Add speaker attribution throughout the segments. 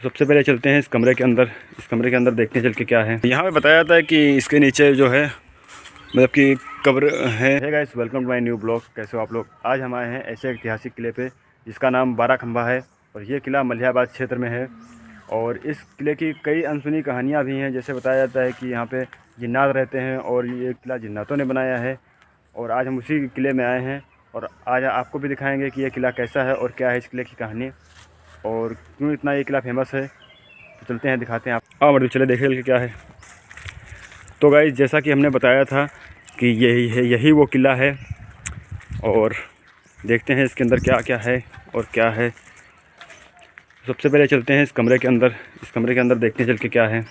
Speaker 1: सबसे पहले चलते हैं इस कमरे के अंदर। इस कमरे के अंदर देखते हैं चल के क्या है। यहाँ पे बताया जाता है कि इसके नीचे जो है मतलब कि कब्र है। Hey guys, welcome to my new blog. कैसे हो आप लोग? आज हम आए हैं ऐसे ऐतिहासिक किले पे जिसका नाम बारह खंबा है और ये किला मलिहाबाद क्षेत्र में है। और इस किले की कई अनसुनी कहानियाँ भी हैं। जैसे बताया जाता है कि यहाँ पे जिन्नात रहते हैं और ये किला जिन्नातों ने बनाया है। और आज हम उसी किले में आए हैं और आज आपको भी दिखाएंगे कि ये किला कैसा है और क्या है इस किले की कहानी और क्यों इतना ये किला फेमस है। तो चलते हैं, दिखाते हैं आप। हाँ मतलब चले देखे कि क्या है। तो गाइस, जैसा कि हमने बताया था कि यही वो किला है और देखते हैं इसके अंदर क्या क्या है और क्या है। सबसे पहले चलते हैं इस कमरे के अंदर। इस कमरे के अंदर देखते हैं चल के क्या है।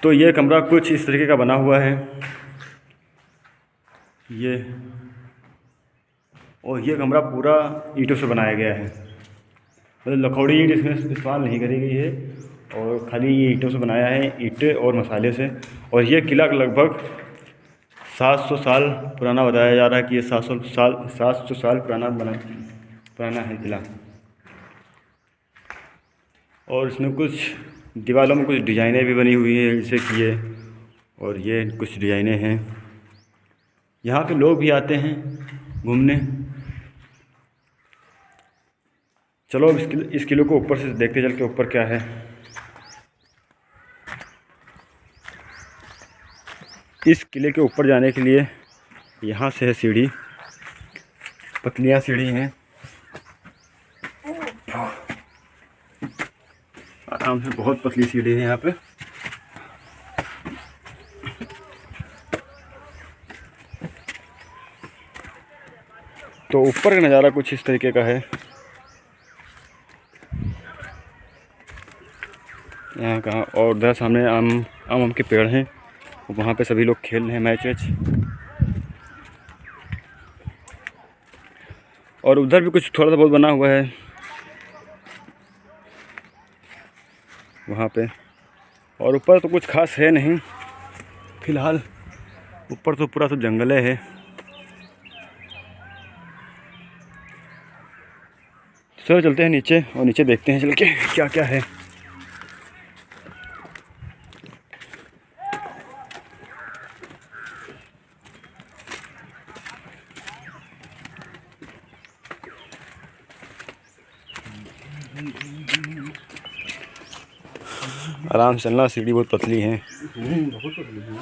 Speaker 1: तो ये कमरा कुछ इस तरीके का बना हुआ है। ये कमरा पूरा ईंटों से बनाया गया है। मतलब लकड़ी ईंट इसमें इस्तेमाल नहीं करी गई है और खाली ये ईंटों से बनाया है, ईंटें और मसाले से। और ये किला लगभग 700 साल पुराना बताया जा रहा है कि ये 700 साल पुराना है किला। और इसमें कुछ दीवारों में कुछ डिज़ाइनें भी बनी हुई हैं जैसे कि ये, और ये कुछ डिज़ाइनें हैं। यहाँ पे लोग भी आते हैं घूमने। चलो अब इस किले को ऊपर से देखते चल के ऊपर क्या है। इस किले के ऊपर जाने के लिए यहाँ से है सीढ़ी, पतलियाँ सीढ़ी हैं। आराम से बहुत पतली सीढ़ी है यहाँ पे। तो ऊपर का नज़ारा कुछ इस तरीके का है। यहाँ कहाँ और उधर सामने आम के पेड़ हैं, वहाँ पे सभी लोग खेल रहे हैं मैच वैच। और उधर भी कुछ थोड़ा सा बहुत बना हुआ है वहाँ पे। और ऊपर तो कुछ खास है नहीं फिलहाल। ऊपर तो पूरा सब जंगल है। चलो चलते हैं नीचे और नीचे देखते हैं चल के क्या क्या है। आराम से चलना, सीढ़ी बहुत पतली है।
Speaker 2: बहुत पतली है।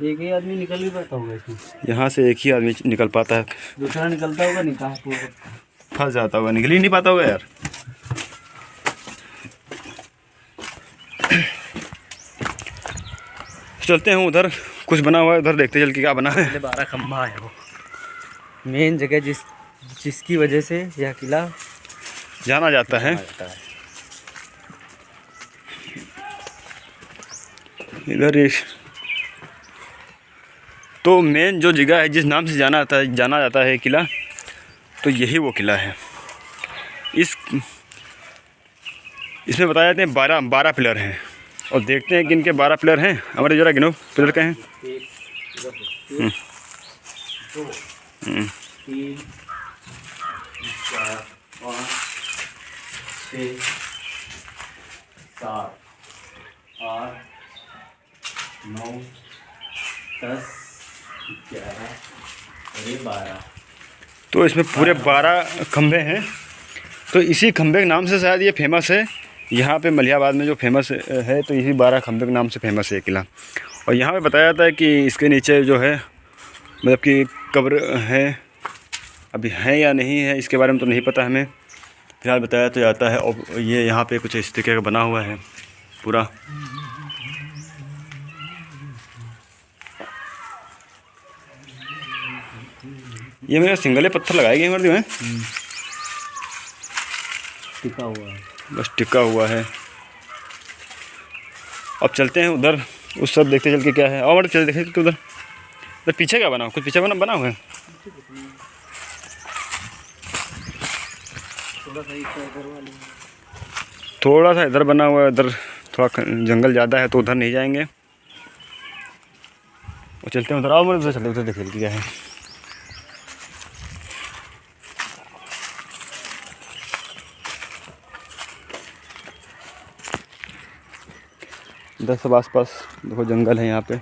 Speaker 2: एक ही आदमी निकल भी पाता होगा इसमें।
Speaker 1: यहाँ से एक ही आदमी निकल पाता है,
Speaker 2: दूसरा निकलता होगा निकाह
Speaker 1: फंस जाता होगा, निकल ही नहीं पाता होगा यार। चलते हैं उधर कुछ बना हुआ है, उधर देखते चल के क्या बना है।
Speaker 2: 12 खंबा है वो मेन जगह जिसकी वजह से यह किला
Speaker 1: जाना जाता है। इधर एक तो मेन जो जगह है जिस नाम से जाना जाता है किला, तो यही वो किला है। इसमें बताया जाते हैं 12 पिलर हैं और देखते हैं कि इनके 12 पिलर हैं। हमारे जरा गिनो पिलर क्या हैं।
Speaker 2: 1 2 3 4 5 6 7 8 9 10 11 और 12।
Speaker 1: तो इसमें पूरे 12 खंभे हैं। तो इसी खंभे के नाम से शायद ये फेमस है। यहाँ पे मलिहाबाद में जो फेमस है तो इसी 12 खंभे के नाम से फेमस है किला। और यहाँ पे बताया जाता है कि इसके नीचे जो है मतलब कि कब्र है। अभी है या नहीं है इसके बारे में तो नहीं पता हमें, फिलहाल बताया तो जाता है। और ये यहाँ पे कुछ इस तरीके का बना हुआ है पूरा। ये मेरे सिंगले पत्थर लगाए गए मर्दी में,
Speaker 2: टिका हुआ है,
Speaker 1: बस टिका हुआ है। अब चलते हैं उधर, उस सब देखते चल के क्या है। और मतलब चल देखे तो उधर पीछे क्या बना, कुछ पीछे बना हुआ है। थोड़ा सा इधर बना हुआ है, इधर थोड़ा जंगल ज़्यादा है तो उधर नहीं जाएंगे। और चलते हैं उधर। आओ मतलब उधर चलते उधर देख क्या है। इधर सब आसपास देखो जंगल है यहाँ पे।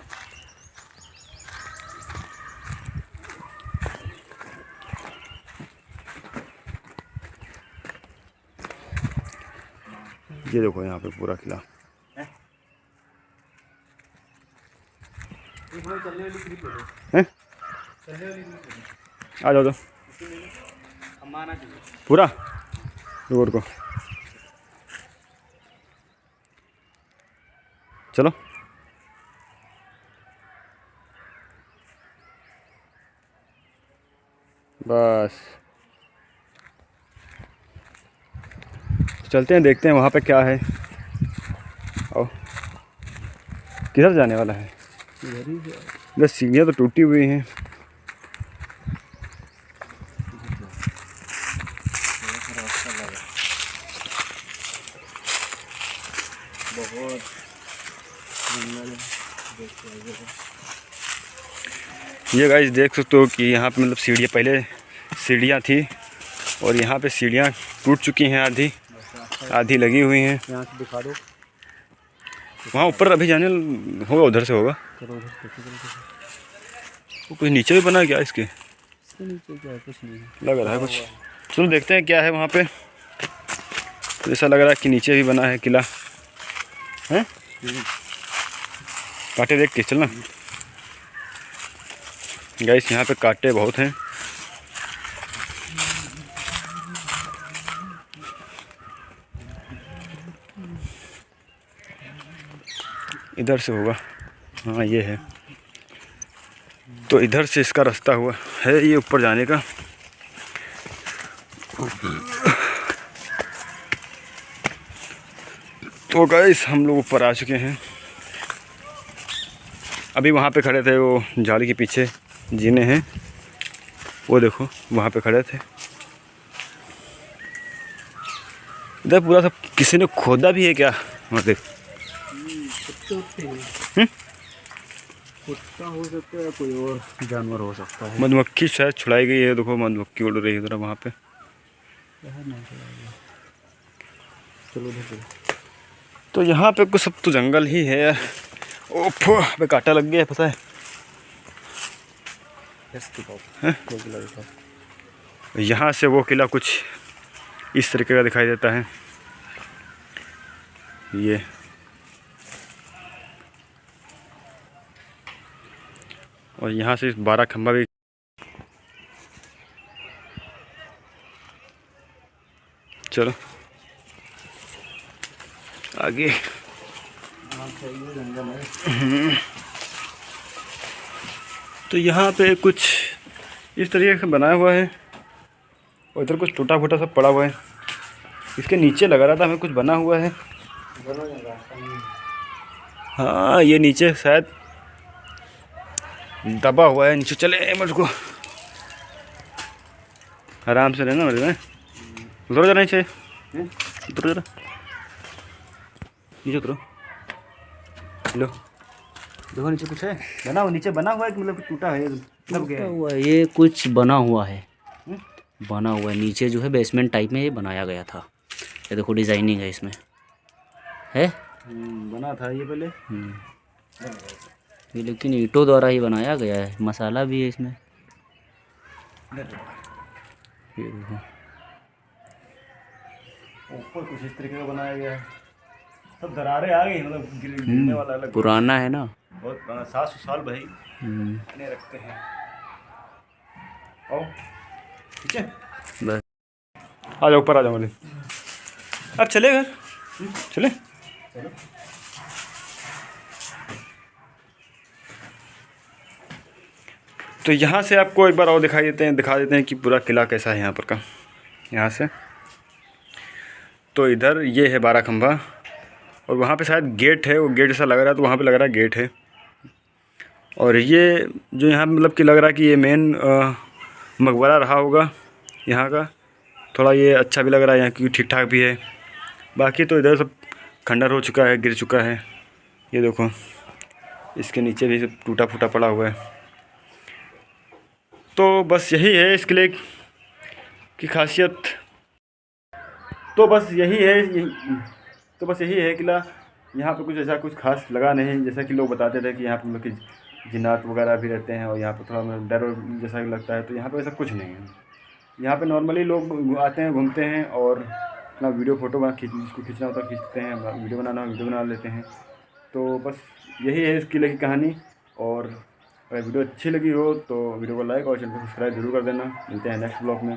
Speaker 1: ये देखो यहाँ पे पूरा किला। हैं? आ जाओ तो पूरा रोड को चलो। बस चलते हैं, देखते हैं वहाँ पे क्या है। और किधर जाने वाला है? इधर सीढ़ियाँ तो टूटी हुई हैं।
Speaker 2: बहुत
Speaker 1: ये गाइस देख सकते हो कि यहाँ पे मतलब सीढ़ियाँ, पहले सीढ़ियाँ थी और यहाँ पे सीढ़ियाँ टूट चुकी हैं, आधी आधी लगी हुई हैं।
Speaker 2: यहाँ से दिखा दो।
Speaker 1: वहाँ ऊपर अभी जाने होगा, उधर से होगा। वो कुछ नीचे भी बना है क्या इसके?
Speaker 2: इसके नीचे क्या है? कुछ नहीं है,
Speaker 1: लग रहा है कुछ। चलो देखते हैं क्या है वहाँ पे। तो ऐसा लग रहा है कि नीचे भी बना है किला है। कांटे देख के चलना गाइस, यहाँ पे कांटे बहुत हैं। इधर से होगा, हाँ ये है। तो इधर से इसका रास्ता हुआ है ये ऊपर जाने का। तो गाइस हम लोग ऊपर आ चुके हैं। अभी वहाँ पे खड़े थे, वो जाली के पीछे जीने हैं, वो देखो वहाँ पे खड़े थे। इधर पूरा सब किसी ने खोदा भी है क्या? वहाँ देख।
Speaker 2: कुत्ता हो सकता है, कोई और जानवर हो सकता है।
Speaker 1: मधुमक्खी शायद छुड़ाई गई है, देखो मधुमक्खी उड़ रही है इधर वहाँ पे।
Speaker 2: चलो
Speaker 1: तो यहाँ पे कुछ सब तो जंगल ही है यार। ओफ पे कांटा लग गया है, पता है? यहाँ से वो किला कुछ इस तरीके का दिखाई देता है। ये और यहाँ से 12 खंबा भी। चलो आगे। तो यहाँ पे कुछ इस तरीके से बनाया हुआ है और इधर कुछ टूटा फूटा सब पड़ा हुआ है। इसके नीचे लगा रहा था हमें कुछ बना हुआ है। हाँ ये नीचे शायद दबा हुआ है, नीचे चले मुझको आराम से रहना मेरे में। उधर जाना नीचे, उधर जरा नीचे उतरो। लो देखो नीचे कुछ है बना हुआ, नीचे बना हुआ है कि मतलब टूटा है, दब गया
Speaker 2: हुआ है। ये कुछ बना हुआ है, बना हुआ है नीचे जो है बेसमेंट टाइप में ये बनाया गया था। ये देखो डिजाइनिंग है इसमें है।
Speaker 1: बना था ये पहले।
Speaker 2: ये लेकिन ईंटों द्वारा ही बनाया गया है, मसाला भी है इसमें। ये देखो
Speaker 1: ऊपर कुछ इस तरीके का बनाया गया है। सब दरारें आ गई, मतलब गिरने वाला अलग।
Speaker 2: पुराना है ना,
Speaker 1: बहुत पुराना, 700 साल भाई ने रखते हैं। आओ ठीक है,
Speaker 2: बस
Speaker 1: आ जाओ ऊपर, आ जाओ बोले। अब चले घर, चले चलो। तो यहाँ से आपको एक बार और दिखा देते हैं कि पूरा किला कैसा है यहाँ पर का। यहाँ से तो इधर ये है 12 खंभा और वहाँ पे शायद गेट है, वो गेट ऐसा लग रहा है, तो वहाँ पे लग रहा है गेट है। और ये जो यहाँ मतलब कि लग रहा है कि ये मेन मकबरा रहा होगा यहाँ का। थोड़ा ये अच्छा भी लग रहा है यहाँ, क्योंकि ठीक ठाक भी है। बाकी तो इधर सब खंडर हो चुका है, गिर चुका है। ये देखो इसके नीचे भी सब टूटा फूटा पड़ा हुआ है। तो बस यही है इस किले की खासियत। तो बस यही है किला। यहाँ पे कुछ ऐसा कुछ खास लगा नहीं, जैसा कि लोग बताते थे कि यहाँ पे मतलब कि जिन्नात वगैरह भी रहते हैं और यहाँ पे थोड़ा मतलब डर जैसा भी लगता है, तो यहाँ पे ऐसा कुछ नहीं है। यहाँ पे नॉर्मली लोग आते हैं, घूमते हैं और अपना वीडियो फ़ोटो जिसको खींचना होता है खींचते हैं, वीडियो बनाना हो वीडियो बना लेते हैं। तो बस यही है इस किले की कहानी। और अगर वीडियो अच्छी लगी हो तो वीडियो को लाइक और चैनल को सब्सक्राइब जरूर कर देना। मिलते हैं नेक्स्ट ब्लॉग में।